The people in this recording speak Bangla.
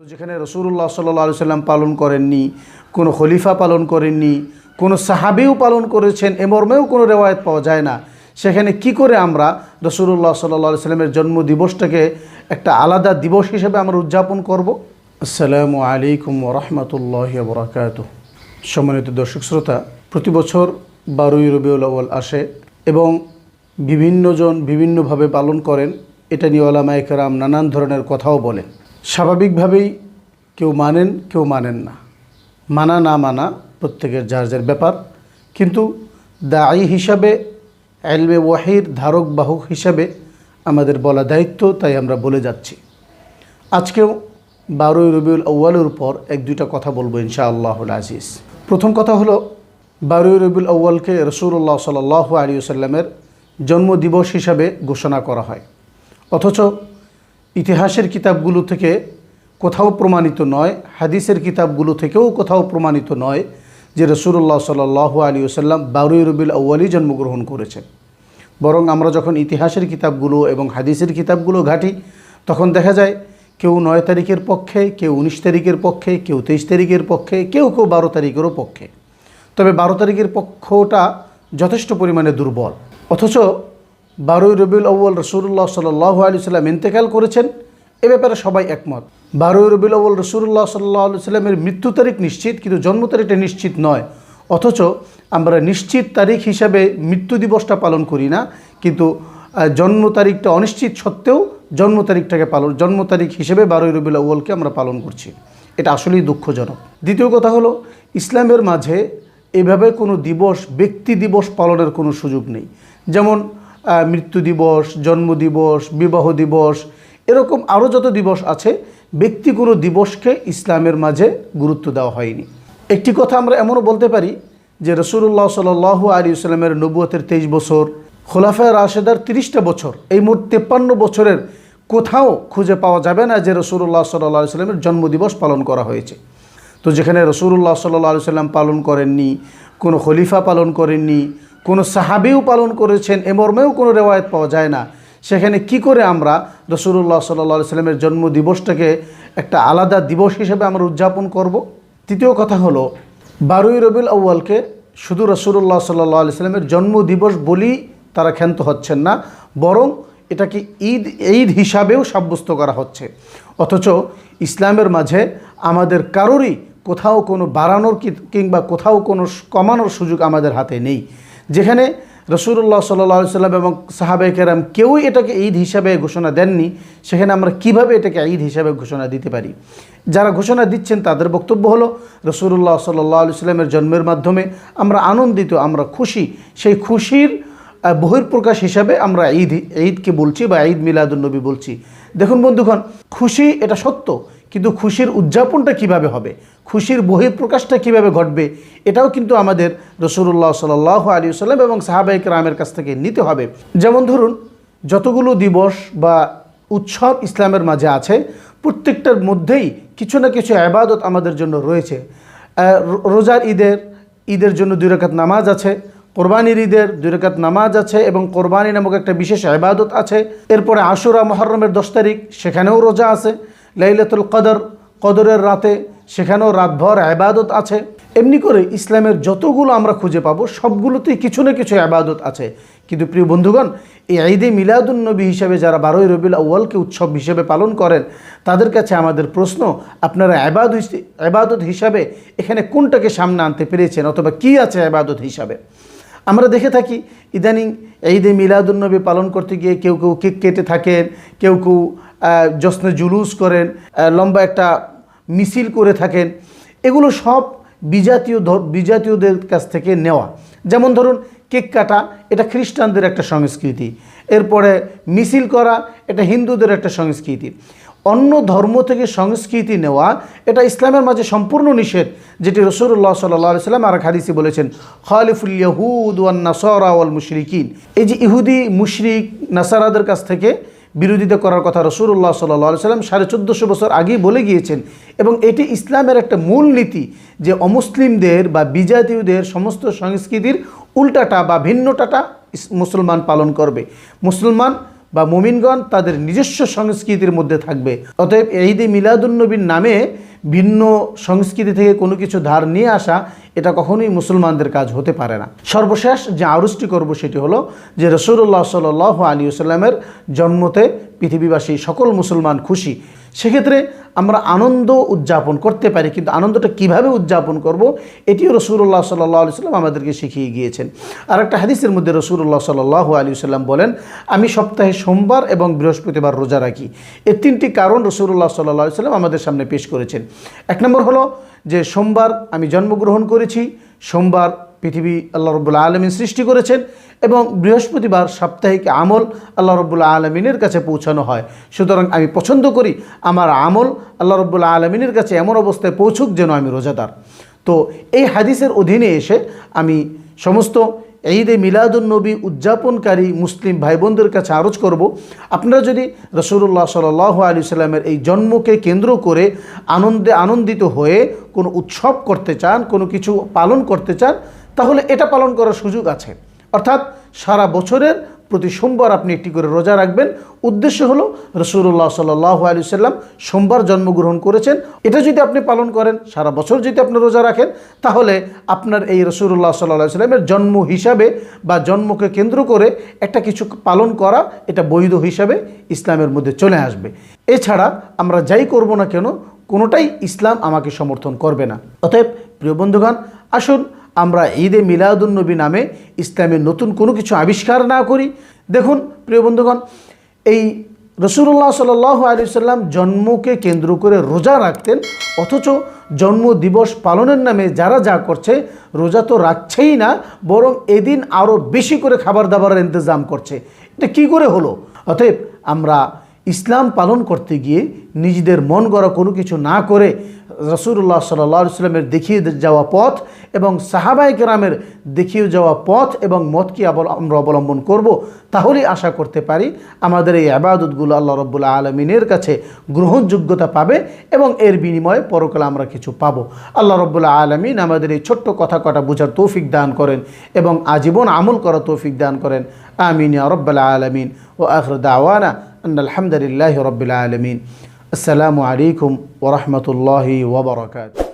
তো যেখানে রাসূলুল্লাহ সাল্লাল্লাহু আলাইহি সাল্লাম পালন করেননি, কোনো খলিফা পালন করেননি, কোনো সাহাবীও পালন করেছেন এ মর্মেও কোনো রেওয়ায়েত পাওয়া যায় না, সেখানে কি করে আমরা রাসূলুল্লাহ সাল্লাল্লাহু আলাইহি সাল্লামের জন্মদিবসটাকে একটা আলাদা দিবস হিসেবে আমরা উদযাপন করব? আসসালামু আলাইকুম ওয়া রাহমাতুল্লাহি ওয়া বারাকাতুহু। সম্মানিত দর্শক শ্রোতা, প্রতি বছর 12ই রবিউল আউয়াল আসে এবং বিভিন্নজন বিভিন্নভাবে পালন করেন। এটা নিয়ে উলামায়ে কেরাম নানান ধরনের কথাও বলেন। স্বাভাবিকভাবেই কেউ মানেন, কেউ মানেন না। মানা না মানা প্রত্যেকের যার যার ব্যাপার, কিন্তু দায়ী হিসাবে, ইলমে ওয়াহির ধারক বাহক হিসাবে আমাদের বলা দায়িত্ব, তাই আমরা বলে যাচ্ছি। আজকেও 12ই রবিউল আউয়ালের উপর এক দুইটা কথা বলবো ইনশাআল্লাহুল আজিজ। প্রথম কথা হলো, 12ই রবিউল আউয়ালকে রাসূলুল্লাহ সাল্লাল্লাহু আলাইহি ওয়াসাল্লামের জন্মদিবস হিসাবে ঘোষণা করা হয়, অথচ ইতিহাসের কিতাবগুলো থেকে কোথাও প্রমাণিত নয়, হাদিসের কিতাবগুলো থেকেও কোথাও প্রমাণিত নয় যে রাসূলুল্লাহ সাল্লাল্লাহু আলাইহি ওয়াসাল্লাম 12ই রবিউল আউয়ালই জন্মগ্রহণ করেছেন। বরং আমরা যখন ইতিহাসের কিতাবগুলো এবং হাদিসের কিতাবগুলো ঘাঁটি, তখন দেখা যায় কেউ 9 তারিখের পক্ষে, কেউ 19 তারিখের পক্ষে, কেউ 23 তারিখের পক্ষে, কেউ 12 তারিখেরও পক্ষে। তবে 12 তারিখের পক্ষটা যথেষ্ট পরিমাণে দুর্বল। অথচ 12ই রবিউল আউয়াল রাসূলুল্লাহ সাল্লাল্লাহু আলাইহি ওয়াসাল্লাম ইন্তেকাল করেছেন, এ ব্যাপারে সবাই একমত। 12ই রবিউল আউয়াল রাসূলুল্লাহ সাল্লাল্লাহু আলাইহি ওয়াসাল্লামের মৃত্যু তারিখ নিশ্চিত, কিন্তু জন্ম তারিখটা নিশ্চিত নয়। অথচ আমরা নিশ্চিত তারিখ হিসাবে মৃত্যু দিবসটা পালন করি না, কিন্তু জন্ম তারিখটা অনিশ্চিত সত্ত্বেও জন্ম তারিখ হিসেবে 12ই রবিউল আউয়ালকে আমরা পালন করছি। এটা আসলেই দুঃখজনক। দ্বিতীয় কথা হলো, ইসলামের মাঝে এভাবে কোনো দিবস, ব্যক্তি দিবস পালনের কোনো সুযোগ নেই। যেমন মৃত্যু দিবস, জন্ম দিবস, বিবাহ দিবস, এরকম আরও যত দিবস আছে, ব্যক্তি কোনো দিবসকে ইসলামের মাঝে গুরুত্ব দেওয়া হয়নি। একটি কথা আমরা এমনও বলতে পারি যে রাসূলুল্লাহ সাল্লাল্লাহু আলাইহি ওয়াসাল্লামের নবুয়তের 23 বছর, খোলাফায়ে রাশেদার 30টা বছর, এই মোট 53 বছরের কোথাও খুঁজে পাওয়া যাবে না যে রাসূলুল্লাহ সাল্লাল্লাহু আলাইহি ওয়াসাল্লামের জন্মদিবস পালন করা হয়েছে। তো যেখানে রাসূলুল্লাহ সাল্লাল্লাহু আলাইহি ওয়াসাল্লাম পালন করেননি, কোনো খলিফা পালন করেননি, কোনো সাহাবীও পালন করেছেন এ মর্মেও কোনো রেওয়ায়েত পাওয়া যায় না, সেখানে কি করে আমরা রাসূলুল্লাহ সাল্লাল্লাহু আলাইহি ওয়াসাল্লামের জন্মদিবসটাকে একটা আলাদা দিবস হিসেবে আমরা উদযাপন করব? তৃতীয় কথা হলো, 12ই রবিউল আউয়ালকে শুধু রাসূলুল্লাহ সাল্লাল্লাহু আলাইহি ওয়াসাল্লামের জন্মদিবস বলেই তারা ক্ষান্ত হচ্ছেন না, বরং এটাকে ঈদ হিসাবেও সাব্যস্ত করা হচ্ছে। অথচ ইসলামের মাঝে আমাদের কারোরই কোথাও কোনো বাড়ানোর কিংবা কোথাও কোনো কমানোর সুযোগ আমাদের হাতে নেই। যেখানে রাসূলুল্লাহ সাল্লাল্লাহু আলাইহি ওয়াসাল্লাম এবং সাহাবায়ে কেরাম কেউই এটাকে ঈদ হিসাবে ঘোষণা দেননি, সেখানে আমরা কিভাবে এটাকে ঈদ হিসাবে ঘোষণা দিতে পারি? যারা ঘোষণা দিচ্ছেন তাদের বক্তব্য হলো, রাসূলুল্লাহ সাল্লাল্লাহু আলাইহি ওয়াসাল্লামের জন্মের মাধ্যমে আমরা আনন্দিত, আমরা খুশি, সেই খুশির বহিঃপ্রকাশ হিসাবে আমরা ঈদকে বলছি বা ঈদ মিলাদুন্নবী বলছি। দেখুন বন্ধুগণ, খুশি এটা সত্য, কিন্তু খুশির উদযাপনটা কিভাবে হবে, খুশির বহিঃপ্রকাশটা কিভাবে ঘটবে, এটাও কিন্তু আমাদের রাসূলুল্লাহ সাল্লাল্লাহু আলাইহি ওয়াসাল্লাম এবং সাহাবায়ে কেরামের কাছ থেকে নিতে হবে। যেমন ধরুন, যতগুলো দিবস বা উৎসব ইসলামের মাঝে আছে, প্রত্যেকটার মধ্যেই কিছু না কিছু ইবাদত আমাদের জন্য রয়েছে। রোজার ঈদের জন্য 2 রাকাত নামাজ আছে, কোরবানির ঈদের 2 রাকাত নামাজ আছে এবং কোরবানি নামক একটা বিশেষ ইবাদত আছে। এরপরে আশুরা মুহররমের 10 তারিখ, সেখানেও রোজা আছে। লাইলাতুল কদরের রাতে, সেখানেও রাতভর ইবাদত আছে। এমনি করে ইসলামের যতগুলো আমরা খুঁজে পাবো সবগুলোতেই কিছু না কিছু ইবাদত আছে। কিন্তু প্রিয় বন্ধুগণ, এই ঈদে মিলাদুন্নবী হিসাবে যারা 12ই রবিউল আউয়ালকে উৎসব হিসেবে পালন করেন, তাদের কাছে আমাদের প্রশ্ন, আপনারা ইবাদত হিসাবে এখানে কোনটাকে সামনে আনতে পেরেছেন, অথবা কি আছে ইবাদত হিসাবে? আমরা দেখে থাকি ইদানিং ঈদে মিলাদুন্নবী পালন করতে গিয়ে কেউ কেক কেটে থাকেন, কেউ জশ্নে জুলুস করেন, লম্বা একটা মিছিল করে থাকেন। এগুলো সব বিজাতীয়দের কাছ থেকে নেওয়া। যেমন ধরুন, কেক কাটা এটা খ্রিস্টানদের একটা সংস্কৃতি, এরপরে মিছিল করা এটা হিন্দুদের একটা সংস্কৃতি। অন্য ধর্ম থেকে সংস্কৃতি নেওয়া এটা ইসলামের মাঝে সম্পূর্ণ নিষেধ, যেটি রাসূলুল্লাহ সাল্লাল্লাহু আলাইহি ওয়াসাল্লাম আর এক হাদিসে বলেছেন, খালিফুল ইয়াহুদ ওয়ান নাসারা ওয়াল মুশরিকিন। এই যে ইহুদি, মুশরিক, নাসারাদের কাছ থেকে বিরোধিতা করার কথা রাসূলুল্লাহ সাল্লাল্লাহু আলাইহি ওয়াসাল্লাম 1450 বছর আগেই বলে গিয়েছেন, এবং এটি ইসলামের একটা মূল নীতি যে অমুসলিমদের বা বিজাতীয়দের সমস্ত সংস্কৃতির উল্টাটা বা ভিন্নটাটা মুসলমান পালন করবে। মুসলমান বা মুমিনগণ তাদের নিজস্ব সংস্কৃতির মধ্যে থাকবে। অতএব ঈদে মিলাদুন্নবীর নামে ভিন্ন সংস্কৃতি থেকে কোনো কিছু ধার নিয়ে আসা এটা কখনোই মুসলমানদের কাজ হতে পারে না। সর্বশেষ যে আরজটি করব সেটি হলো যে রাসূলুল্লাহ সাল্লাল্লাহু আলাইহি ওয়াসাল্লামের জন্মতে পৃথিবীবাসী সকল মুসলমান খুশি। সেক্ষেত্রে আমরা আনন্দ উদযাপন করতে পারি, কিন্তু আনন্দটা কিভাবে উদযাপন করব এটিও রাসূলুল্লাহ সাল্লাল্লাহু আলাইহি ওয়াসাল্লাম আমাদেরকে শিখিয়ে গিয়েছেন। আর একটা হাদিসের মধ্যে রাসূলুল্লাহ সাল্লাল্লাহু আলাইহি ওয়াসাল্লাম বলেন, আমি সপ্তাহে সোমবার এবং বৃহস্পতিবার রোজা রাখি। এর তিনটি কারণ রাসূলুল্লাহ সাল্লাল্লাহু আলাইহি ওয়াসাল্লাম আমাদের সামনে পেশ করেছেন। এক নম্বর হলো যে সোমবার আমি জন্মগ্রহণ করেছি, সোমবার পৃথিবী আল্লাহ রাব্বুল আলামিন সৃষ্টি করেছেন, এবং বৃহস্পতিবার সাপ্তাহিক আমল আল্লাহ রাব্বুল আলামিনের কাছে পৌঁছানো হয়। সুতরাং আমি পছন্দ করি আমার আমল আল্লাহ রাব্বুল আলামিনের কাছে এমন অবস্থায় পৌঁছুক যেন আমি রোজাদার। তো এই হাদিসের অধীনে এসে আমি সমস্ত ঈদে মিলাদুন্নবী উদযাপনকারী মুসলিম ভাই বোনদের কাছে আরজ করব, আপনারা যদি রাসূলুল্লাহ সাল্লাল্লাহু আলাইহি সাল্লামের এই জন্মকে কেন্দ্র করে আনন্দিত হয়ে কোনো উৎসব করতে চান, কোনো কিছু পালন করতে চান, তাহলে এটা পালন করার সুযোগ আছে। অর্থাৎ সারা বছরের প্রতি সোমবার আপনি একটি করে রোজা রাখবেন। উদ্দেশ্য হলো রাসূলুল্লাহ সাল্লাল্লাহু আলাইহি সাল্লাম সোমবার জন্মগ্রহণ করেছেন, এটা যদি আপনি পালন করেন, সারা বছর যদি আপনি রোজা রাখেন, তাহলে আপনার এই রাসূলুল্লাহ সাল্লাল্লাহু আলাইহি সাল্লামের জন্ম হিসাবে বা জন্মকে কেন্দ্র করে একটা কিছু পালন করা এটা বৈধ হিসাবে ইসলামের মধ্যে চলে আসবে। এছাড়া আমরা যাই করব না কেন, কোনোটাই ইসলাম আমাকে সমর্থন করবে না। অতএব প্রিয় বন্ধুগণ, আসুন আমরা ঈদে মিলাদুন্নবী নামে ইসলামের নতুন কোনো কিছু আবিষ্কার না করি। দেখুন প্রিয় বন্ধুগণ, এই রাসূলুল্লাহ সাল্লাল্লাহু আলাইহি সাল্লাম জন্মকে কেন্দ্র করে রোজা রাখতেন, অথচ জন্ম দিবস পালনের নামে যারা যা করছে, রোজা তো রাখছেই না, বরং এদিন আরও বেশি করে খাবার দাবারের ইন্তজাম করছে। এটা কী করে হলো? অতএব আমরা ইসলাম পালন করতে গিয়ে নিজেদের মন গড়া কোনো কিছু না করে রাসূলুল্লাহ সাল্লাল্লাহু আলাইহি সাল্লামের দেখিয়ে যাওয়া পথ এবং সাহাবায়ে কেরামের দেখিয়ে যাওয়া পথ এবং মতকে আমরা অবলম্বন করব, তাহলেই আশা করতে পারি আমাদের এই ইবাদতগুলো আল্লাহ রাব্বুল আলামিনের কাছে গ্রহণযোগ্যতা পাবে এবং এর বিনিময়ে পরকালে আমরা কিছু পাবো। আল্লাহ রাব্বুল আলামিন আমাদের এই ছোট্ট কথা কটা বোঝার তৌফিক দান করেন এবং আজীবন আমল করার তৌফিক দান করেন। আমিন ইয়া রাব্বাল আলামিন। ওয়া আখিরু দাওয়ানা আনিল হামদুলিল্লাহি রাব্বিল আলামিন। আসসালামু আলাইকুম ওয়া রাহমাতুল্লাহি ওয়া বারাকাতুহু।